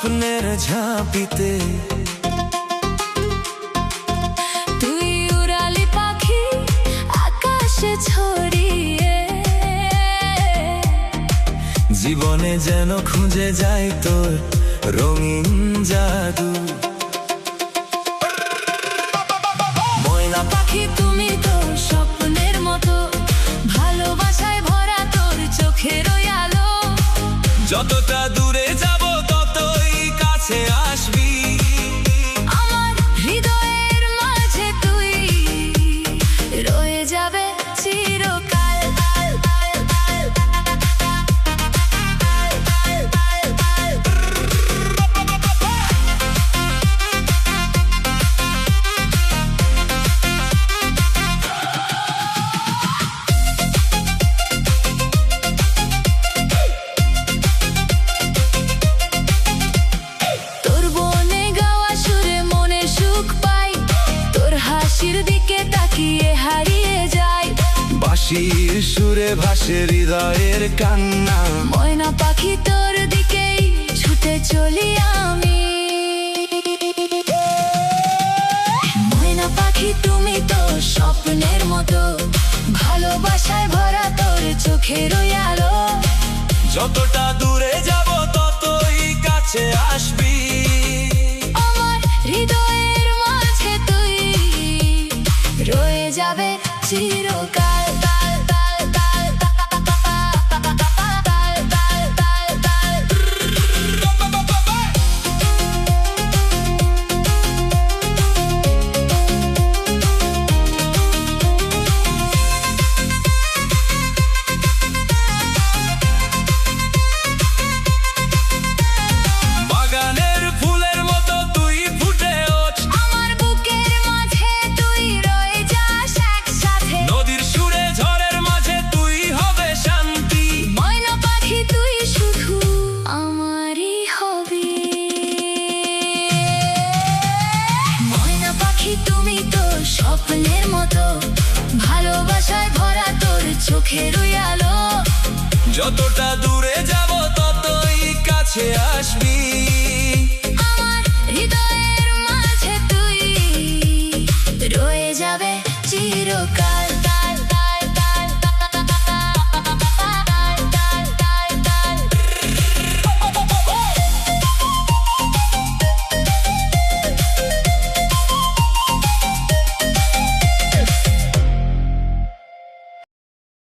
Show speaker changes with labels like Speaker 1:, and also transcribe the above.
Speaker 1: স্বপ্নের ঝাঁপিতে।
Speaker 2: তুই উড়ালি পাখি আকাশে ছড়িয়ে,
Speaker 1: জীবনে যেন খুঁজে যায় তোর রঙিন জাদু।
Speaker 2: ময়না পাখি তুমি তো স্বপ্নের মতো, ভালোবাসায় ভরা তোর চোখের ওই আলো।
Speaker 1: যতটা দূরে যাব ততই কাছে আসবি,
Speaker 2: আমার হৃদয়ের মাঝে তুই রয়ে যাবে চিরকাল। দিকে তাকিয়ে হারিয়ে যায়,
Speaker 1: বাঁশির সুরে ভাসে হৃদয়ের কান্না।
Speaker 2: ময়না পাখি তোর দিকেই ছুটে চলি আমি। ময়না পাখি তুমি তো স্বপ্নের মতো, ভালোবাসায় ভরা তোর চোখের ওই আলো।
Speaker 1: যতটা দূরে যাব ততই কাছে আসবি,
Speaker 2: আমার হৃদয়ের মাঝে তুই রয়ে যাবে চিরকাল।
Speaker 1: বাগানের ফুলের মতো তুই ফুটে ওঠ,
Speaker 2: আমার বুকের মাঝে তুই রয়ে যাস একসাথে।
Speaker 1: নদীর সুরে ঝড়ের মাঝে তুই হবে শান্তি।
Speaker 2: ময়না পাখি তুই শুধু আমারই হবি। ময়না পাখি তুমি তো স্বপ্নের মতো, ভালোবাসায় ভরা তোর চোখের ওই আলো।
Speaker 1: যতটা দূরে যাব ততই কাছে আসবি।